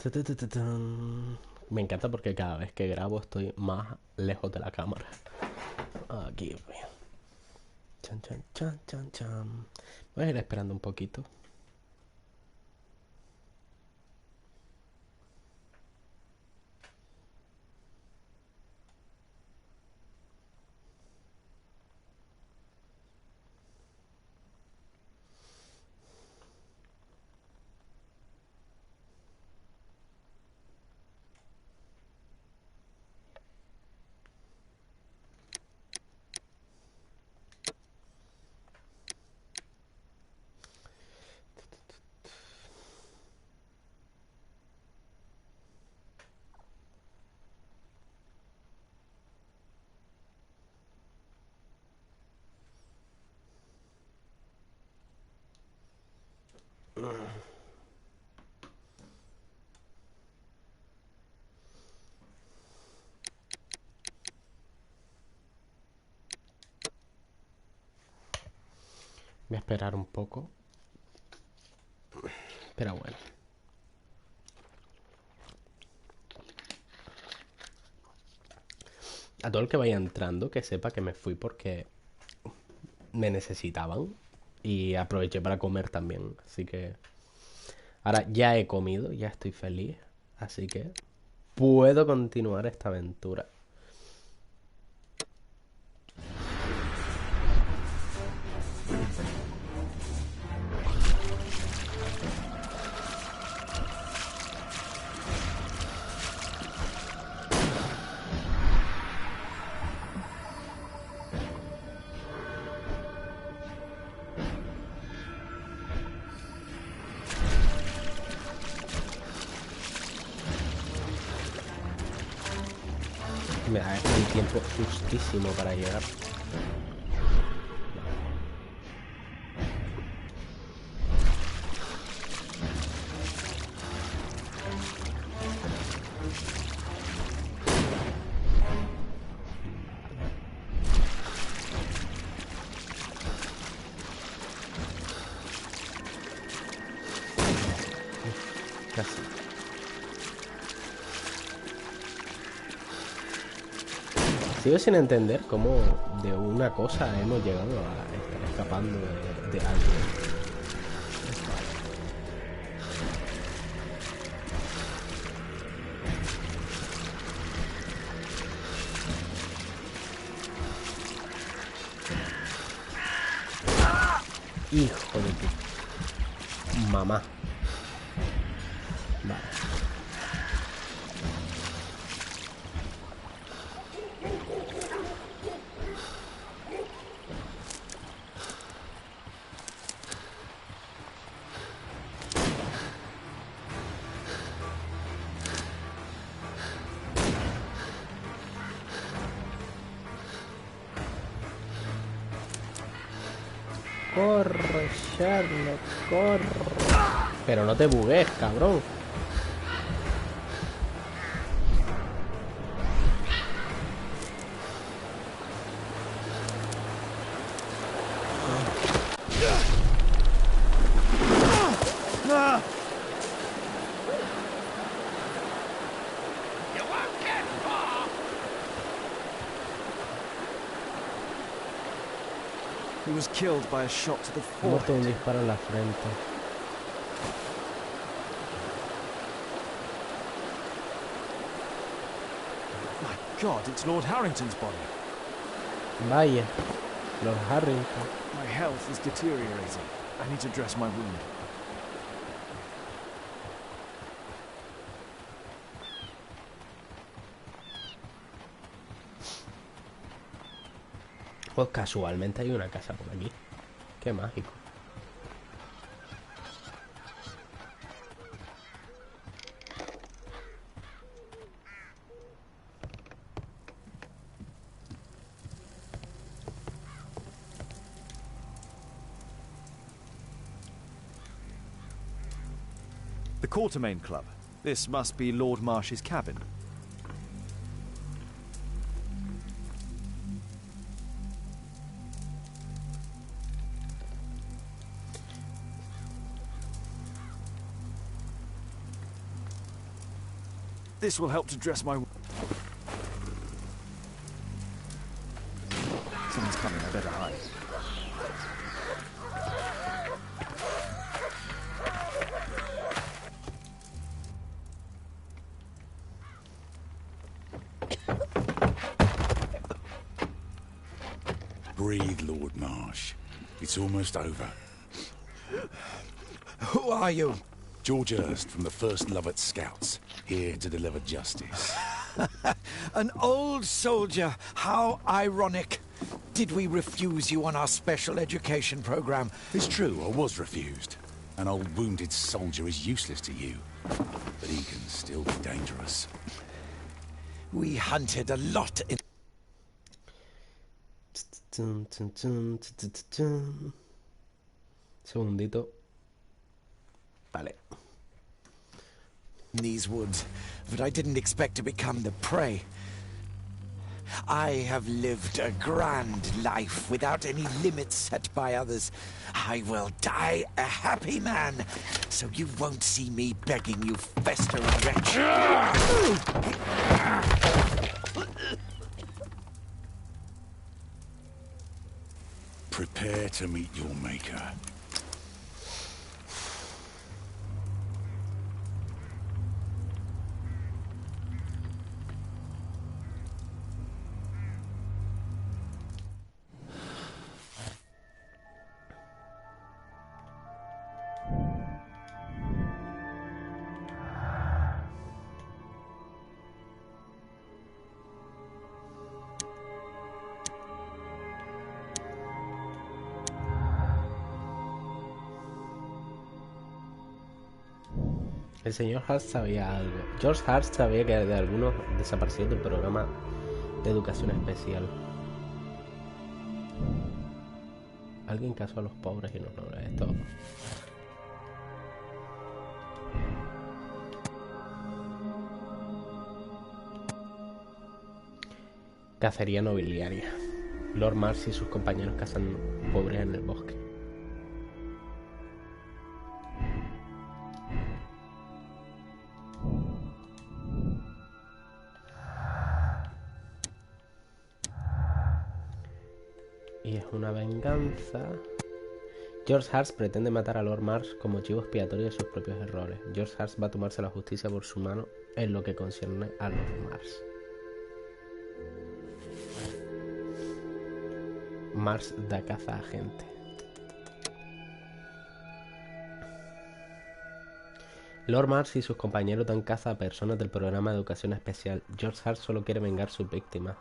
Tutututun. Me encanta porque cada vez que grabo estoy más lejos de la cámara. Aquí. Chan, chan, chan, chan, chan. Voy a ir esperando un poquito. Voy a esperar un poco. Pero bueno. A todo el que vaya entrando, que sepa que me fui porque me necesitaban. Y aproveché para comer también. Así que ahora ya he comido, ya estoy feliz. Así que puedo continuar esta aventura. Me da el tiempo justísimo para llegar. Casi. Sigo sin entender cómo de una cosa hemos llegado a estar escapando de algo. Hijo de tu mamá. Vale. Corre, Sherlock, corre. Pero no te bugues, cabrón. He was killed by a shot to the Muerto un forehead. disparo en la frente. My God, it's Lord Harrington's body. Vaya, Lord Harrington. My health is deteriorating. I need to dress my wound. Pues casualmente hay una casa por aquí. Qué mágico. The Quartermain Club. This must be Lord Marsh's cabin. This will help to dress my... Someone's coming, I better hide. Breathe, Lord Marsh. It's almost over. Who are you? George Hurst from the 1st Lovett Scouts, here to deliver justice. An old soldier. How ironic. Did we refuse you on our special education program? It's true, I was refused. An old wounded soldier is useless to you, but he can still be dangerous. We hunted a lot in... Segundito. Vale. these woods, but I didn't expect to become the prey. I have lived a grand life without any limits set by others. I will die a happy man, so you won't see me begging you, festering wretch. Prepare to meet your maker. El señor Hart sabía algo. George Hart sabía que de algunos desaparecidos del programa de educación especial. Alguien casó a los pobres y no esto. Cacería nobiliaria. Lord Mars y sus compañeros cazan pobres en el bosque. Y es una venganza. George Hart pretende matar a Lord Mars como chivo expiatorio de sus propios errores. George Hart va a tomarse la justicia por su mano en lo que concierne a Lord Mars. Mars da caza a gente. Lord Mars y sus compañeros dan caza a personas del programa de educación especial. George Hart solo quiere vengar sus víctimas.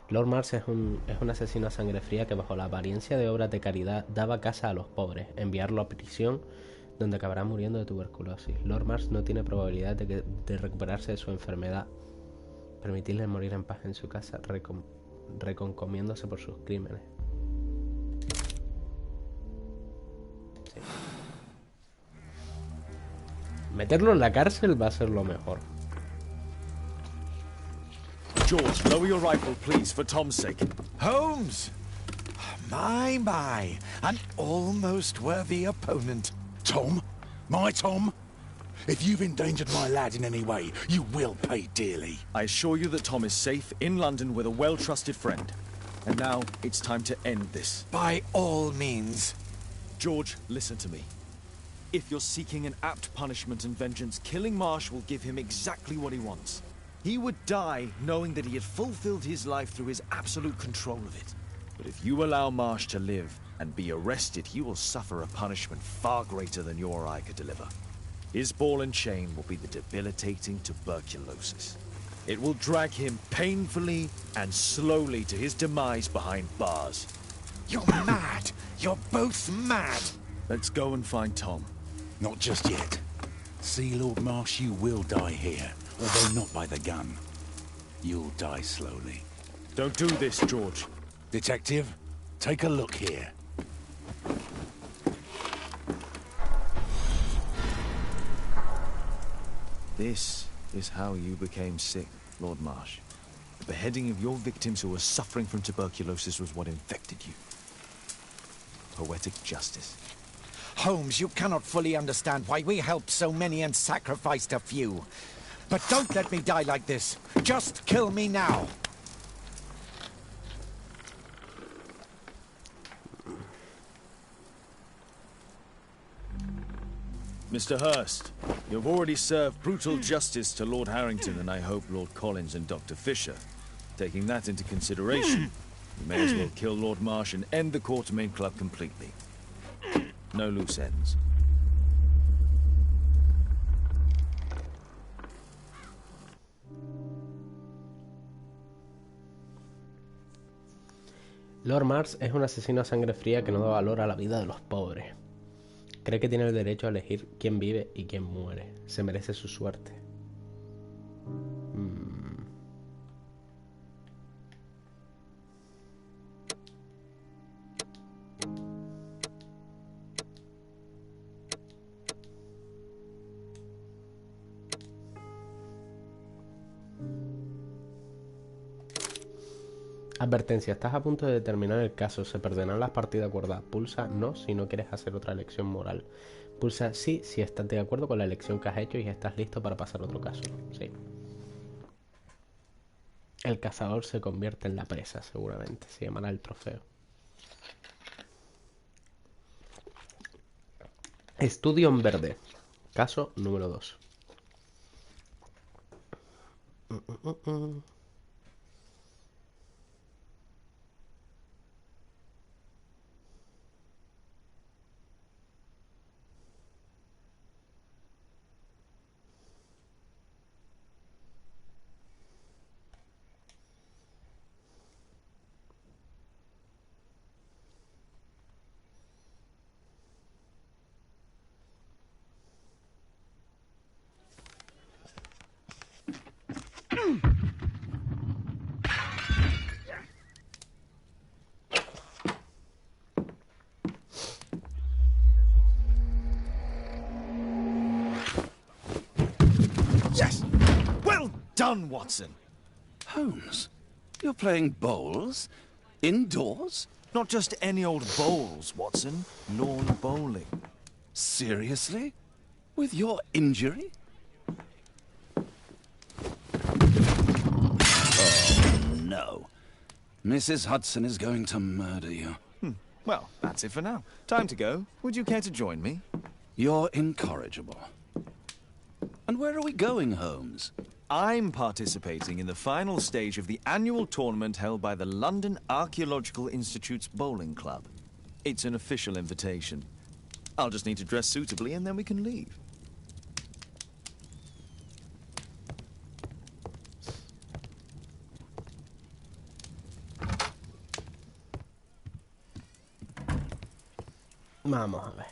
Lord Mars es un asesino a sangre fría que bajo la apariencia de obras de caridad daba caza a los pobres, enviarlo a prisión donde acabará muriendo de tuberculosis. Lord Mars no tiene probabilidad de recuperarse de su enfermedad. Permitirle morir en paz en su casa, reconcomiéndose por sus crímenes. Sí. Meterlo en la cárcel va a ser lo mejor. George, lower your rifle, please, for Tom's sake. Holmes! My, an almost worthy opponent. Tom? My Tom? If you've endangered my lad in any way, you will pay dearly. I assure you that Tom is safe in London with a well-trusted friend. And now, it's time to end this. By all means. George, listen to me. If you're seeking an apt punishment and vengeance, killing Marsh will give him exactly what he wants. He would die knowing that he had fulfilled his life through his absolute control of it. But if you allow Marsh to live and be arrested, he will suffer a punishment far greater than you or I could deliver. His ball and chain will be the debilitating tuberculosis. It will drag him painfully and slowly to his demise behind bars. You're mad! You're both mad! Let's go and find Tom. Not just yet. See, Lord Marsh, you will die here, although not by the gun. You'll die slowly. Don't do this, George. Detective, take a look here. This is how you became sick, Lord Marsh. The beheading of your victims who were suffering from tuberculosis was what infected you. Poetic justice. Holmes, you cannot fully understand why we helped so many and sacrificed a few. But don't let me die like this. Just kill me now. Mr. Hurst, you've already served brutal justice to Lord Harrington and I hope Lord Collins and Dr. Fisher. Taking that into consideration, you may as well kill Lord Marsh and end the Quartermain Club completely. No loose ends. Lord Mars es un asesino a sangre fría que no da valor a la vida de los pobres. Cree que tiene el derecho a elegir quién vive y quién muere. Se merece su suerte. Advertencia, estás a punto de determinar el caso, se perderán las partidas acordadas. Pulsa no si no quieres hacer otra elección moral. Pulsa sí si estás de acuerdo con la elección que has hecho y estás listo para pasar otro caso. Sí. El cazador se convierte en la presa, seguramente. Se llamará el trofeo. Estudio en verde. Caso número 2. Yes! Well done, Watson! Holmes, you're playing bowls? Indoors? Not just any old bowls, Watson. Lawn bowling. Seriously? With your injury? Oh, no. Mrs. Hudson is going to murder you. Well, that's it for now. Time to go. Would you care to join me? You're incorrigible. And where are we going, Holmes? I'm participating in the final stage of the annual tournament held by the London Archaeological Institute's bowling club. It's an official invitation. I'll just need to dress suitably and then we can leave. Vamos a ver.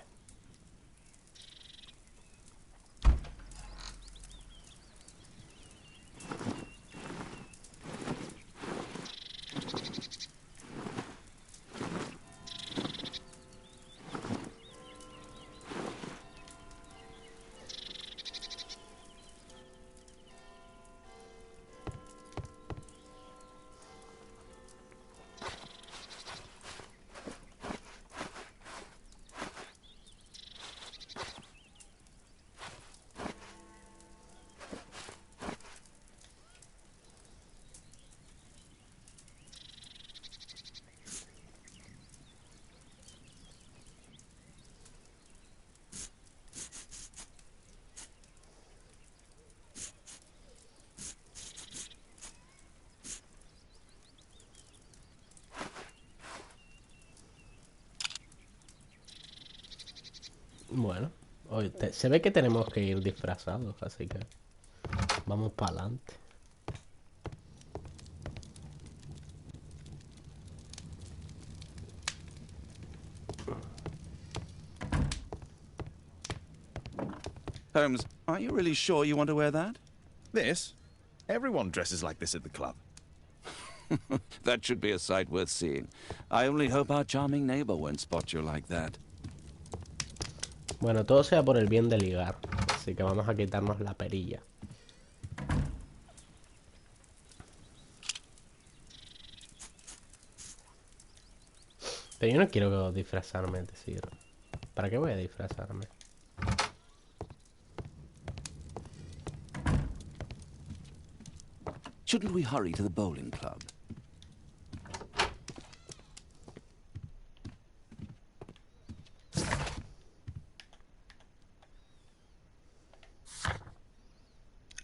Bueno, hoy se ve que tenemos que ir disfrazados, así que vamos para adelante. Holmes, are you really sure you want to wear that? This? Everyone dresses like this at the club. That should be a sight worth seeing. I only hope our charming neighbor won't spot you like that. Bueno, todo sea por el bien de ligar, así que vamos a quitarnos la perilla. Pero yo no quiero disfrazarme, es decir, ¿para qué voy a disfrazarme? Shouldn't we hurry to the bowling club?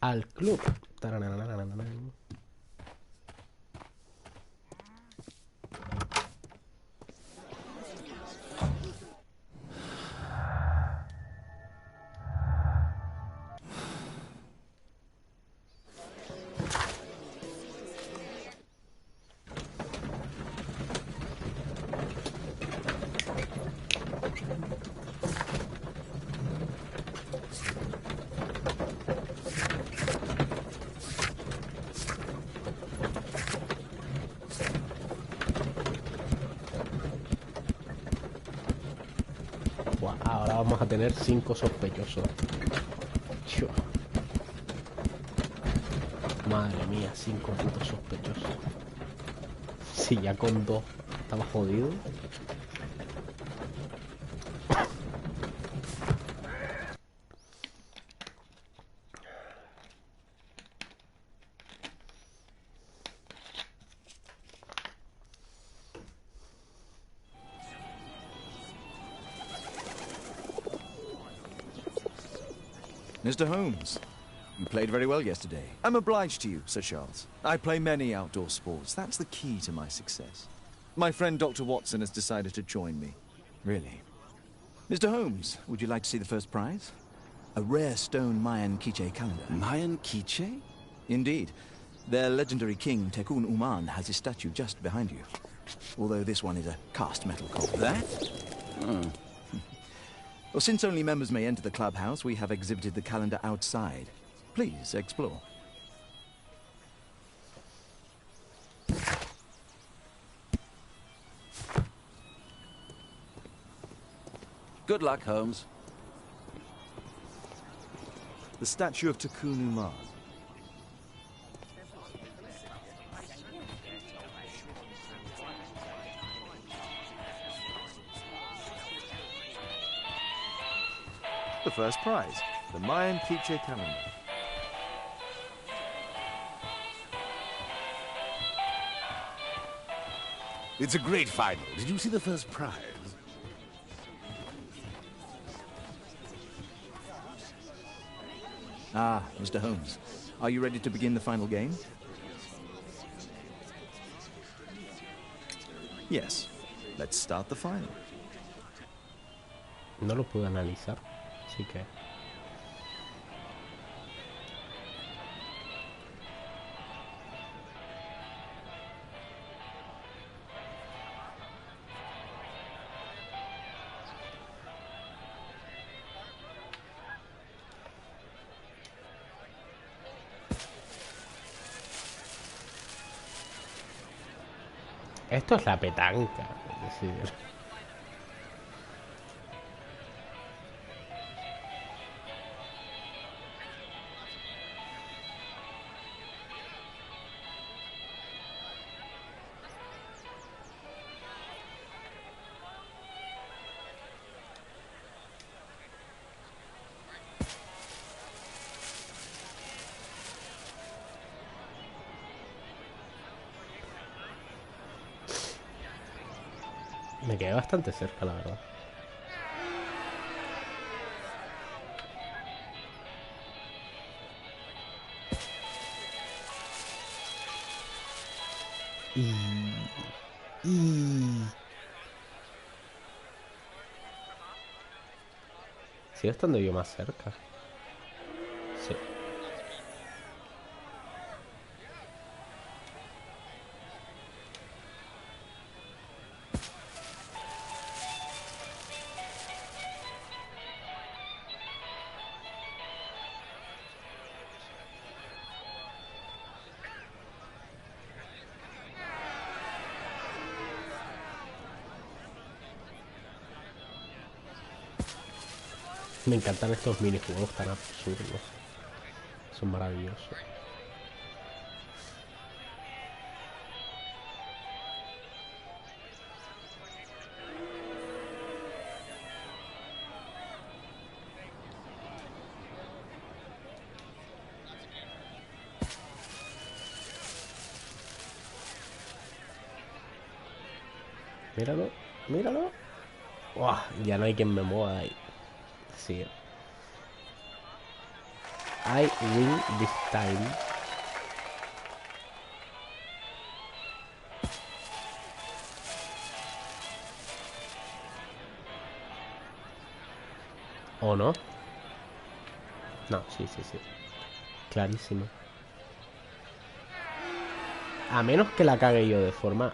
Al club. Taranananananan. Buah, ahora vamos a tener 5 sospechosos. Chua. Madre mía, 5 putos sospechosos. Si ya con 2 estaba jodido. Mr. Holmes, you played very well yesterday. I'm obliged to you, Sir Charles. I play many outdoor sports. That's the key to my success. My friend Dr. Watson has decided to join me. Really? Mr. Holmes, would you like to see the first prize? A rare stone Mayan quiche calendar. Mayan quiche? Indeed. Their legendary king, Tekun Uman, has his statue just behind you. Although this one is a cast metal copy. That? Oh. Well, since only members may enter the clubhouse, we have exhibited the calendar outside. Please, explore. Good luck, Holmes. The statue of Tekun Uman. The first prize, the Mayan quiche calendar. It's a great final. Did you see the first prize? Ah, Mr. Holmes. Are you ready to begin the final game? Yes. Let's start the final. No lo pude analizar, así que... Esto es la petanca, es decir... Me quedé bastante cerca, la verdad. ¿Sigo estando yo más cerca? Sí. Me encantan estos minijuegos tan absurdos. Son maravillosos. Míralo, míralo. Uah, ya no hay quien me mueva de ahí. Sí. I win this time. ¿O no? No, sí, sí, sí. Clarísimo. A menos que la cague yo de forma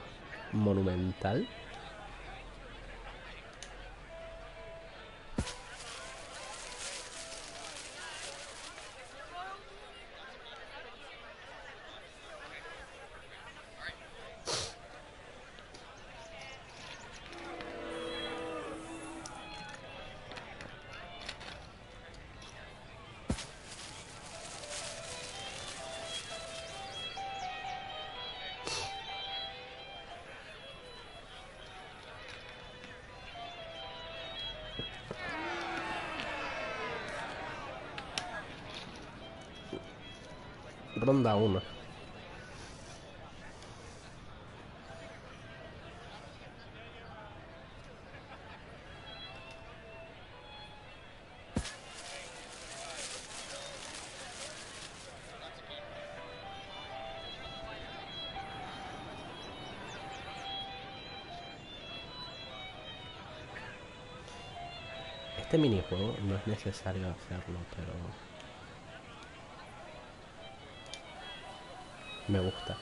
monumental. Ronda 1. Este minijuego no es necesario hacerlo, pero me gusta.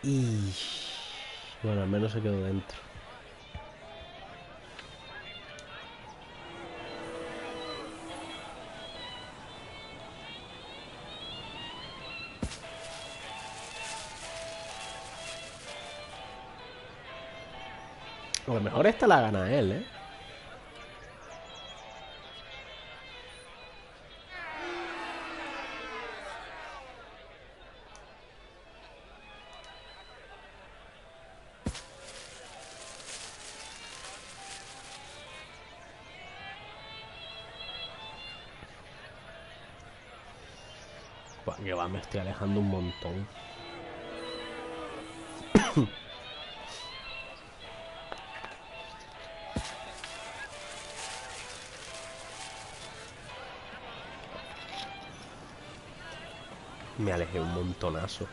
Y bueno, al menos se quedó dentro. A lo mejor esta la gana él, ¿eh? Buah, que va, me estoy alejando un montón. Me alejé un montonazo.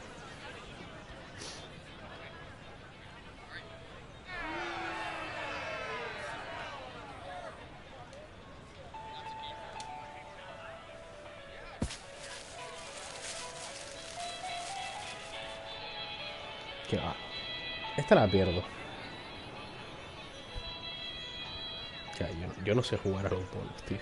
Que va. Esta la pierdo. O sea, yo no sé jugar a los bolos, tío.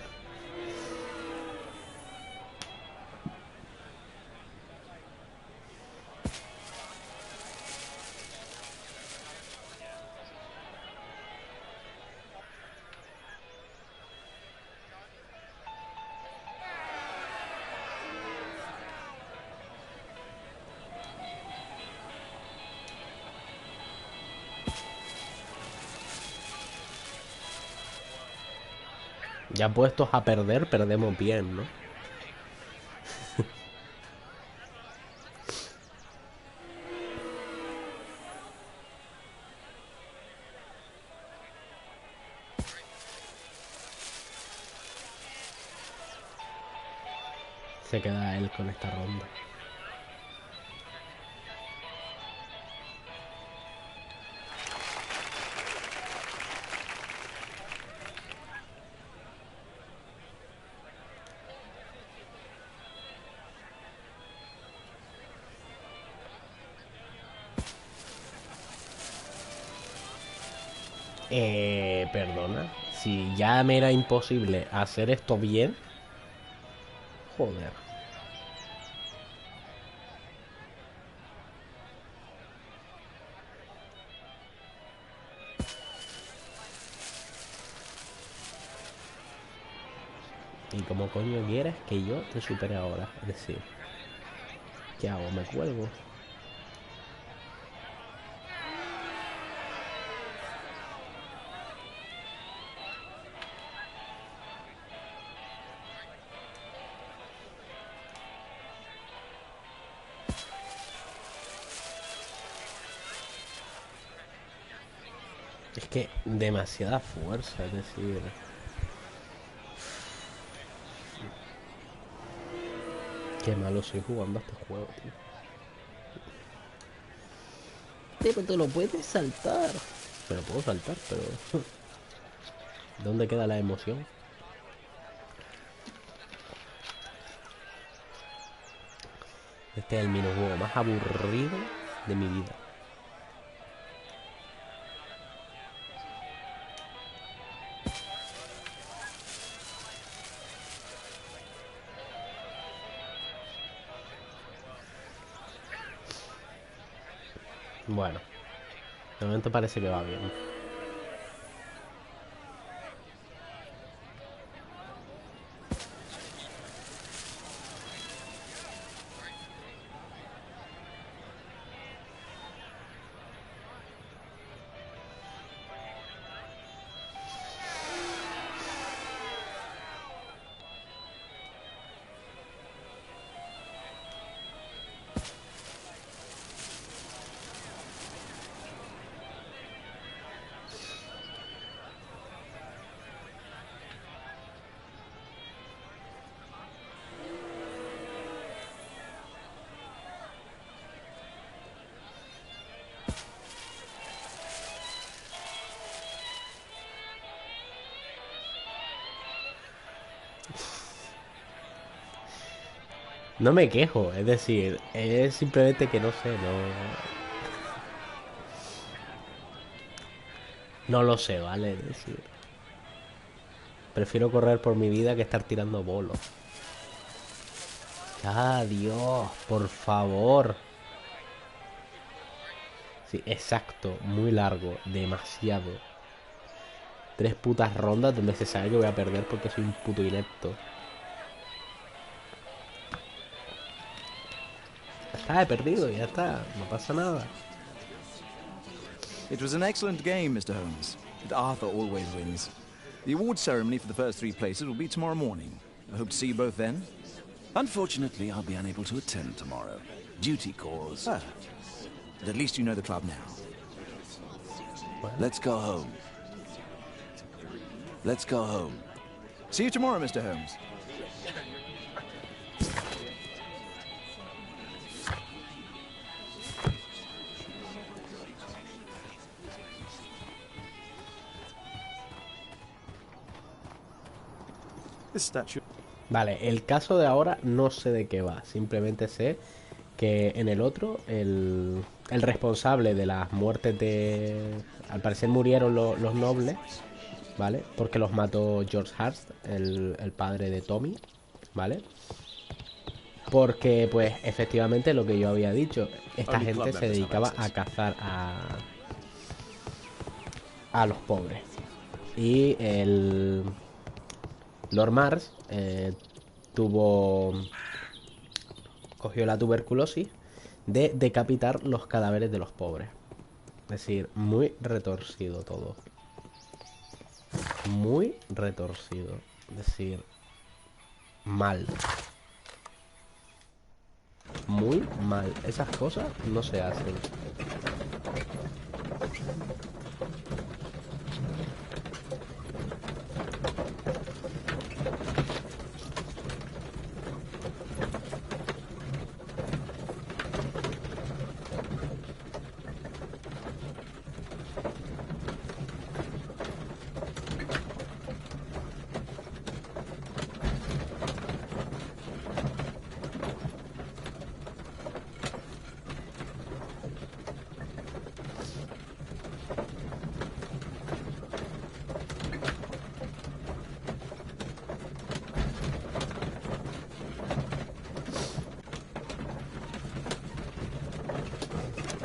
Ya puestos a perder, perdemos bien, ¿no? Se queda él con esta ronda. Perdona. Si ya me era imposible hacer esto bien. Joder. ¿Y cómo coño quieres que yo te supere ahora? Es decir, ¿qué hago? ¿Me cuelgo? Es que demasiada fuerza, es decir... Qué malo soy jugando a este juego, tío. Pero te lo puedes saltar. Me lo puedo saltar, pero... ¿Dónde queda la emoción? Este es el minijuego más aburrido de mi vida. Bueno, de momento parece que va bien. No me quejo, es decir, es simplemente que no sé, no lo sé, ¿vale? Es decir, prefiero correr por mi vida que estar tirando bolos. ¡Ah, Dios! Por favor. Sí, exacto, muy largo, demasiado. 3 putas rondas donde se sabe que voy a perder porque soy un puto inepto. Ya está, he perdido, ya está, no pasa nada. It was an excellent game, Mr. Holmes. But Arthur always wins. The award ceremony for the first 3 places will be tomorrow morning. I hope to see you both then. Unfortunately, I'll be unable to attend tomorrow. Duty calls. Ah, but at least you know the club now. Let's go home. Let's go home. See you tomorrow, Mr. Holmes. This statue. Vale, el caso de ahora no sé de qué va. Simplemente sé que en el otro, el responsable de las muertes de... Al parecer murieron los nobles, ¿vale? Porque los mató George Hurst, el padre de Tommy, ¿vale? Porque, pues, efectivamente lo que yo había dicho, esta gente se dedicaba a cazar a los pobres. Y el Lord Mars cogió la tuberculosis de decapitar los cadáveres de los pobres. Es decir, muy retorcido todo. Muy retorcido. Es decir, mal. Muy mal. Esas cosas no se hacen.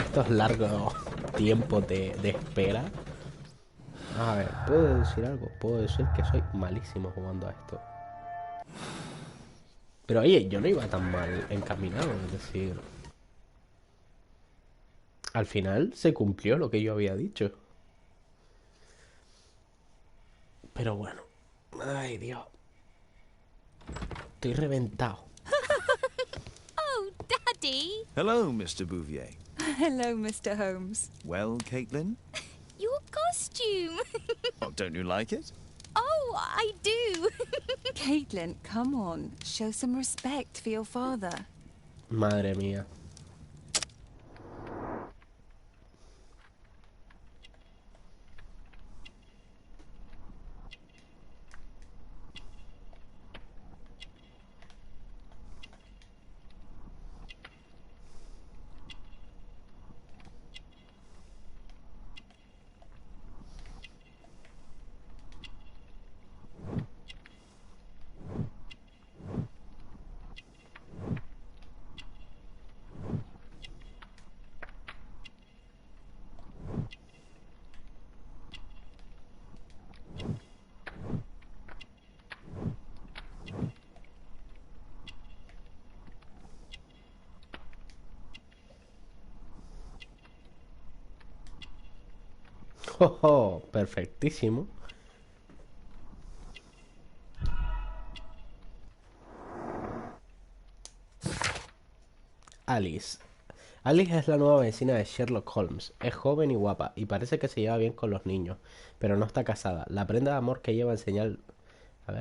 Estos largos tiempos de espera. A ver, ¿puedo decir algo? Puedo decir que soy malísimo jugando a esto. Pero oye, yo no iba tan mal encaminado, es decir... Al final se cumplió lo que yo había dicho. Pero bueno. Ay, Dios. Estoy reventado. Oh, Daddy! Hello, Mr. Bouvier. Hello, Mr. Holmes. Well, Caitlin? Your costume. Oh, don't you like it? Oh, I do. Caitlin, come on. Show some respect for your father. Madre mía. Oh, oh, perfectísimo. Alice. Alice es la nueva vecina de Sherlock Holmes. Es joven y guapa y parece que se lleva bien con los niños, pero no está casada. La prenda de amor que lleva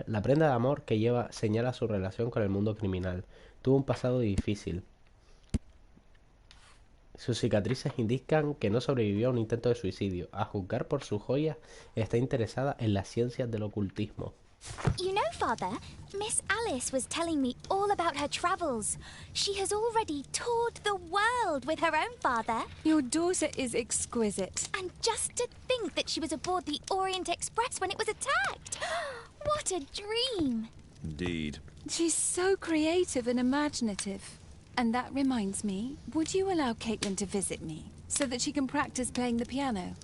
la prenda de amor que lleva señala su relación con el mundo criminal. Tuvo un pasado difícil. Sus cicatrices indican que no sobrevivió a un intento de suicidio. A juzgar por sus joyas, está interesada en las ciencias del ocultismo. You know, Father, Miss Alice was telling me all about her travels. She has already toured the world with her own father. Your daughter is exquisite. And just to think that she was aboard the Orient Express when it was attacked. What a dream. Indeed. She's so creative and imaginative. And that reminds me, would you allow Caitlin to visit me so that she can practice playing the piano?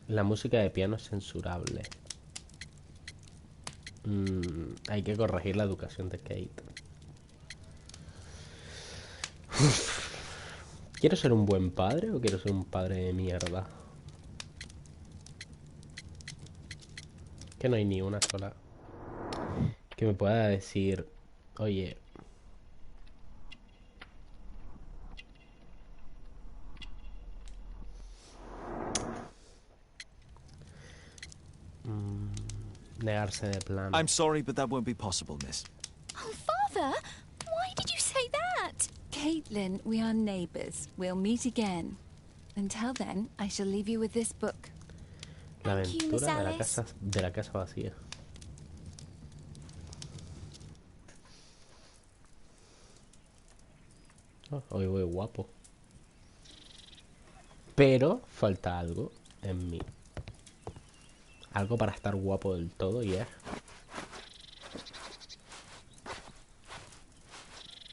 La música de piano es censurable. Hay que corregir la educación de Kate. ¿Quiero ser un buen padre o quiero ser un padre de mierda? Que no hay ni una sola que me pueda decir, oye, negarse de plano. I'm sorry, but that won't be possible, miss. Oh, Father, why did you say that? Caitlin, we are neighbours. We'll meet again. Until then, I shall leave you with this book. La Thank you, Miss aventura Alice. de la casa vacía. Oh, hoy voy guapo. Pero falta algo en mí. Algo para estar guapo del todo y es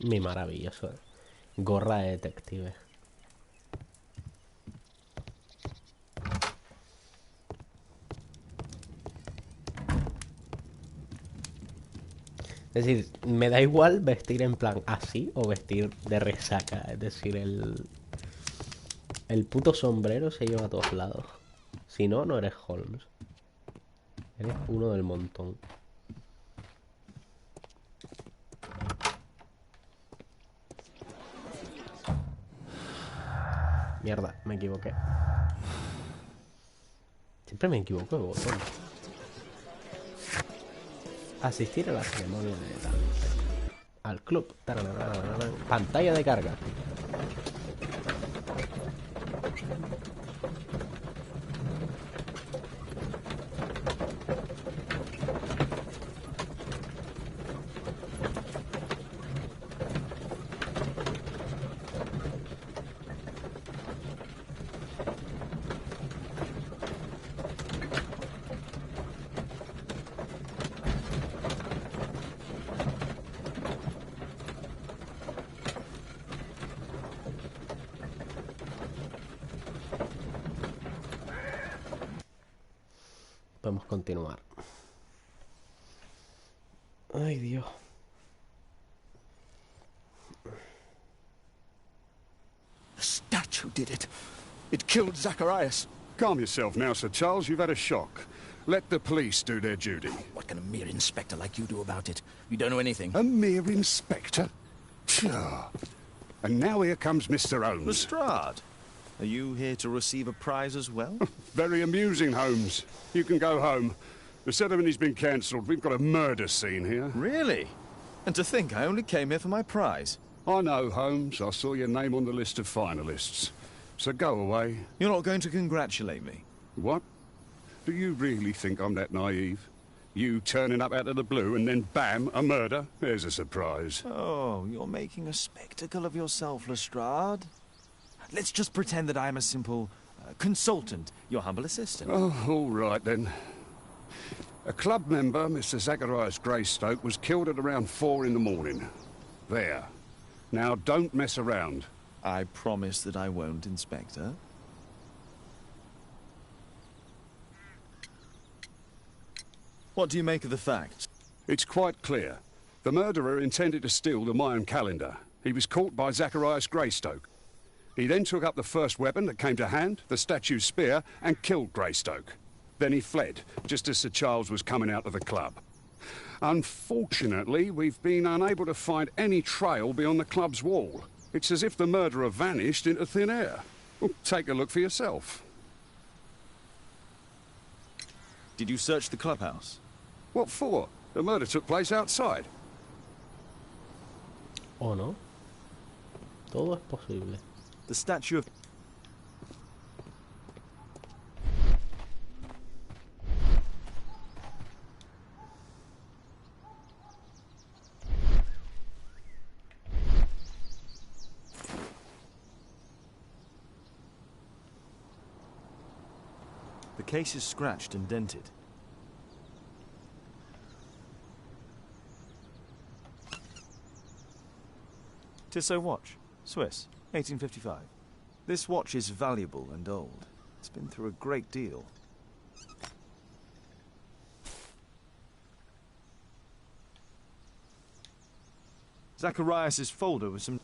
mi maravilloso gorra de detective. Es decir, me da igual vestir en plan así o vestir de resaca. Es decir, el puto sombrero se lleva a todos lados. Si no, no eres Holmes. Eres uno del montón. Mierda, me equivoqué. Siempre me equivoco de botón. Asistir a la ceremonia de tal. Al club. Pantalla de carga. Podemos continuar. Ay, Dios. The statue did it. It killed Zacharias. Calm yourself now, Sir Charles. You've had a shock. Let the police do their duty. What can a mere inspector like you do about it? You don't know anything. A mere inspector? Phew. And now here comes Mr. Holmes. Lestrade, are you here to receive a prize as well? Very amusing, Holmes. You can go home. The ceremony's been cancelled. We've got a murder scene here. Really? And to think I only came here for my prize. I know, Holmes. I saw your name on the list of finalists. So go away. You're not going to congratulate me? What? Do you really think I'm that naive? You turning up out of the blue and then bam, a murder? There's a surprise. Oh, you're making a spectacle of yourself, Lestrade. Let's just pretend that I am a simple consultant, your humble assistant. Oh, all right then. A club member, Mr. Zacharias Greystoke, was killed at around 4 in the morning. There. Now, don't mess around. I promise that I won't, Inspector. What do you make of the facts? It's quite clear. The murderer intended to steal the Mayan calendar. He was caught by Zacharias Greystoke. He then took up the first weapon that came to hand, the statue's spear, and killed Greystoke. Then he fled, just as Sir Charles was coming out of the club. Unfortunately, we've been unable to find any trail beyond the club's wall. It's as if the murderer vanished into thin air. Well, take a look for yourself. Did you search the clubhouse? What for? The murder took place outside. ¿O no? Todo es posible. The statue of... The case is scratched and dented. Tissot watch, Swiss, 1855. This watch is valuable and old. It's been through a great deal. Zacharias' folder with some...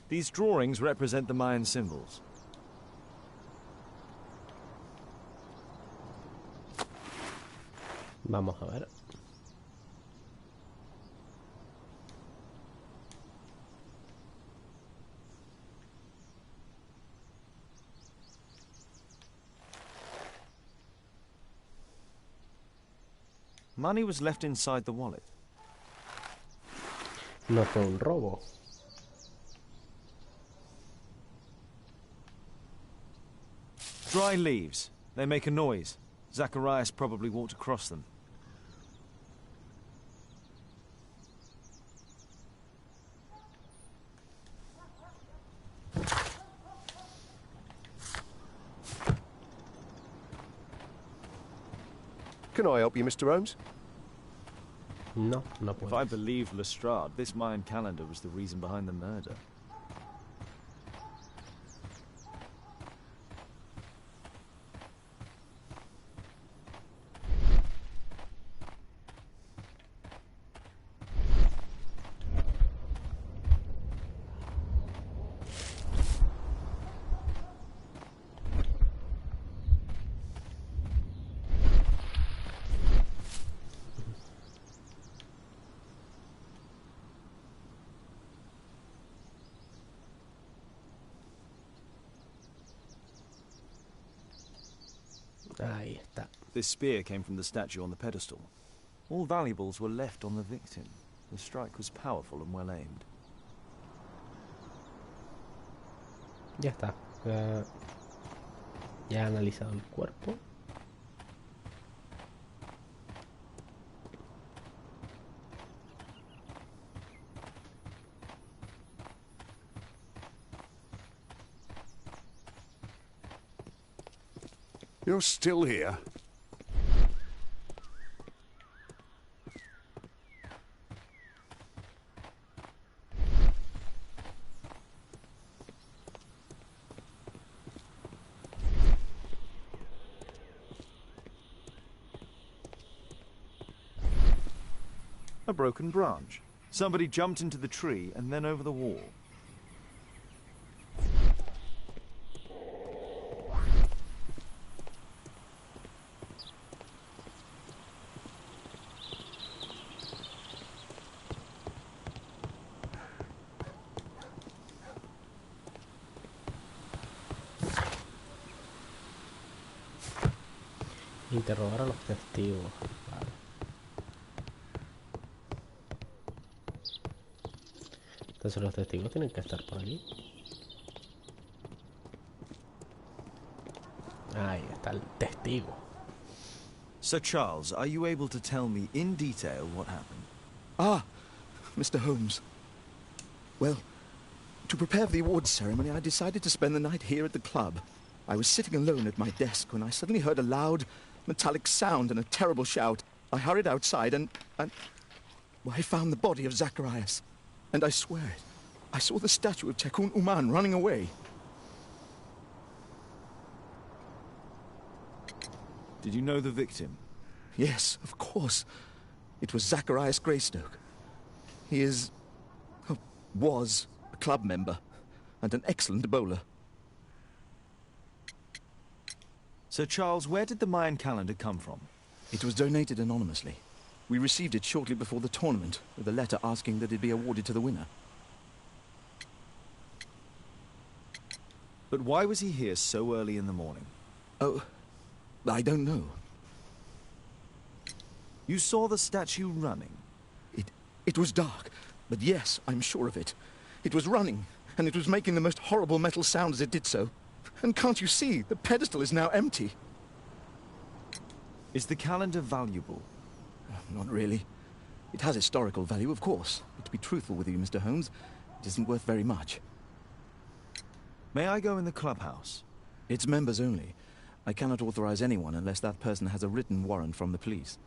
These drawings represent the Mayan symbols. Vamos a ver. Money was left inside the wallet. No fue un robo. Dry leaves. They make a noise. Zacharias probably walked across them. Can I help you, Mr. Holmes? No, no If puedo. I believe Lestrade, this Mayan calendar was the reason behind the murder. Ahí está. This spear came from the statue on the pedestal. All valuables were left on the victim. The strike was powerful and well aimed. Ya está. Ya he analizado el cuerpo. You're still here? A broken branch. Somebody jumped into the tree and then over the wall. Interrogar a los testigos. Vale. Entonces los testigos tienen que estar por aquí. Ahí está el testigo. Sir Charles, are you able to tell me in detail what happened? Ah, Mr. Holmes. Well, to prepare for the awards ceremony, I decided to spend the night here at the club. I was sitting alone at my desk when I suddenly heard a loud, metallic sound and a terrible shout. I hurried outside and well, I found the body of Zacharias. And I swear it, I saw the statue of Tekun Uman running away. Did you know the victim? Yes, of course. It was Zacharias Greystoke. He is... oh, was a club member and an excellent bowler. Sir Charles, where did the Mayan calendar come from? It was donated anonymously. We received it shortly before the tournament, with a letter asking that it be awarded to the winner. But why was he here so early in the morning? Oh, I don't know. You saw the statue running? It was dark, but yes, I'm sure of it. It was running, and it was making the most horrible metal sound as it did so. And can't you see, the pedestal is now empty. Is the calendar valuable? Not really. It has historical value, of course. But to be truthful with you, Mr. Holmes, it isn't worth very much. May I go in the clubhouse? It's members only. I cannot authorize anyone unless that person has a written warrant from the police.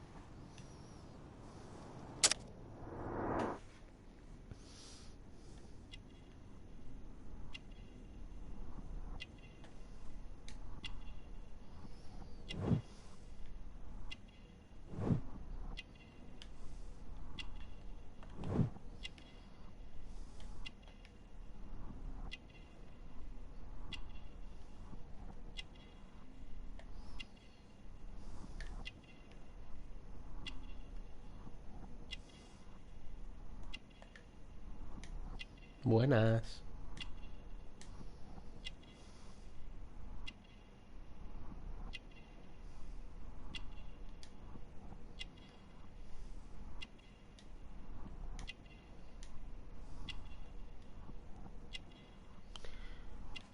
Buenas.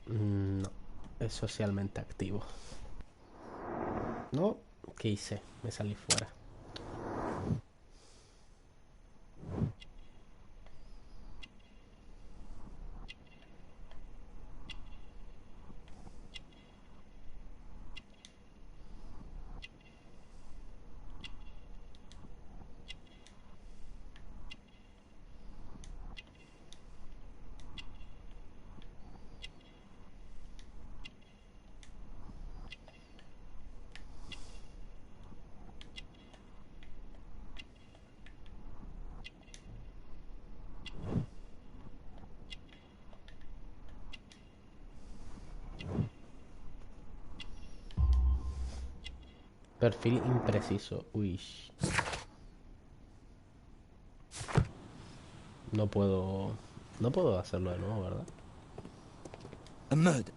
No, es socialmente activo. No, ¿qué hice? Me salí fuera. Perfil impreciso. Uy. No puedo... No puedo hacerlo de nuevo, ¿verdad? A murder.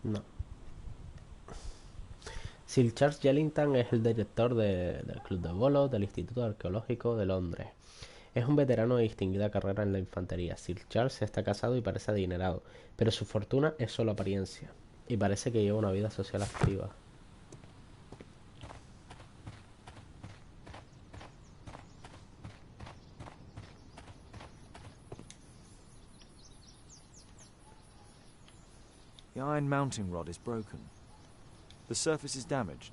No. Sir Charles Jellington es el director del Club de Bolos del Instituto Arqueológico de Londres. Es un veterano de distinguida carrera en la infantería. Sir Charles está casado y parece adinerado, pero su fortuna es solo apariencia. Y parece que lleva una vida social activa. The iron mounting rod is broken. The surface is damaged.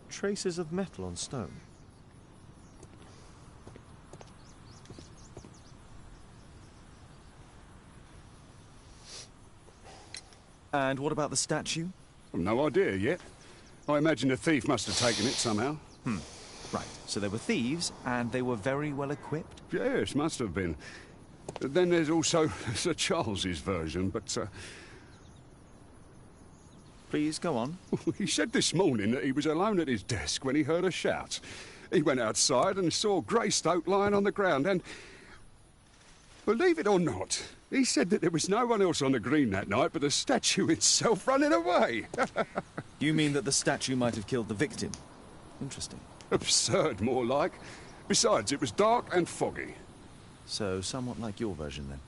Traces of metal on stone. And what about the statue? I've no idea yet. I imagine the thief must have taken it somehow. Right, so they were thieves, and they were very well equipped? Yes, must have been. Then there's also Sir Charles's version, but Please, go on. he said this morning that he was alone at his desk when he heard a shout. He went outside and saw Greystoke lying on the ground and, believe it or not, He said that there was no one else on the green that night but the statue itself running away. You mean that the statue might have killed the victim? Interesting. Absurd, more like. Besides, it was dark and foggy. So, somewhat like your version, then.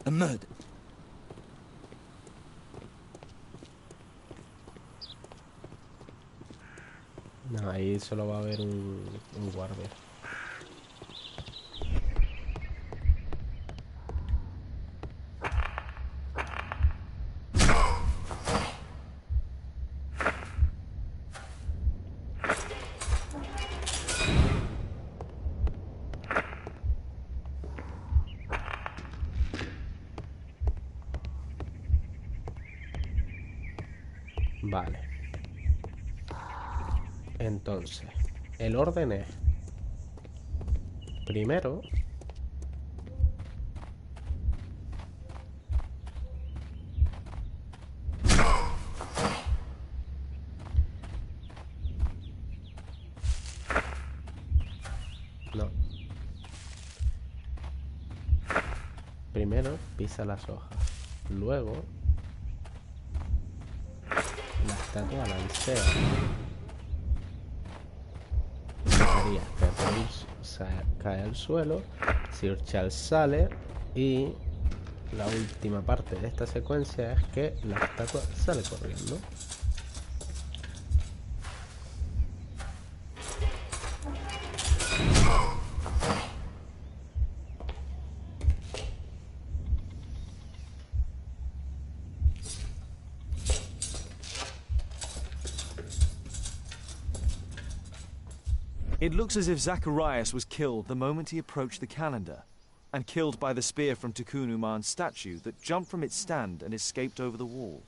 A murder. No, ahí solo va a haber un guardia. Vale. Entonces, el orden es... Primero... No. Primero pisa las hojas. Luego... La estatua lancea. Haría que Rose cae al suelo. Sir Charles sale. Y la última parte de esta secuencia es que la estatua sale corriendo. It looks as if Zacharias was killed the moment he approached the calendar, and killed by the spear from Tikkun Uman's statue that jumped from its stand and escaped over the wall.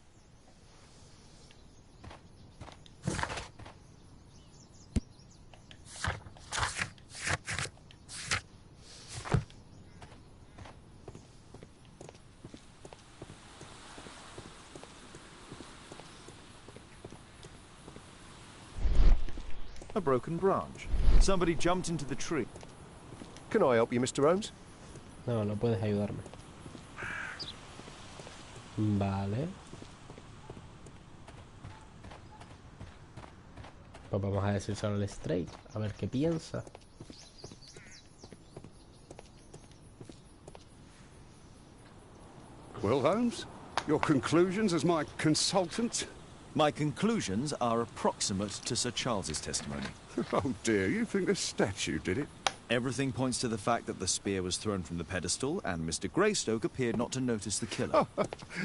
A broken branch. Somebody jumped into the tree. Can I help you, Mr. Holmes? No, no puedes ayudarme. Vale. Pues vamos a decírselo al Straight. A ver qué piensa. Well, Holmes, your conclusions as my consultant? My conclusions are approximate to Sir Charles's testimony. Oh dear, you think the statue did it? Everything points to the fact that the spear was thrown from the pedestal, and Mr. Greystoke appeared not to notice the killer.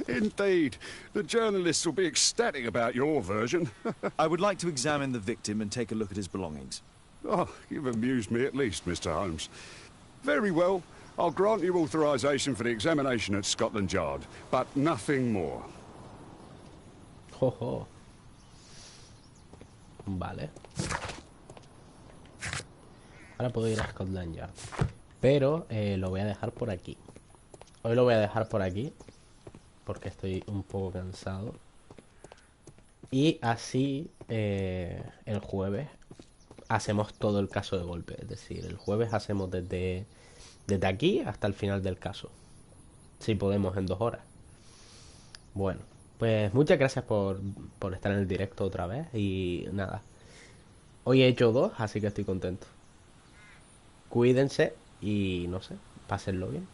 Indeed. The journalists will be ecstatic about your version. I would like to examine the victim and take a look at his belongings. Oh, you've amused me at least, Mr. Holmes. Very well. I'll grant you authorization for the examination at Scotland Yard, but nothing more. Jojo. Vale. Ahora puedo ir a Scotland Yard. Pero lo voy a dejar por aquí. Hoy lo voy a dejar por aquí. Porque estoy un poco cansado. Y así el jueves hacemos todo el caso de golpe. Es decir, el jueves hacemos desde aquí hasta el final del caso. Si podemos en 2 horas. Bueno. Pues muchas gracias por estar en el directo otra vez. Y nada. Hoy he hecho 2, así que estoy contento. Cuídense y no sé, pásenlo bien.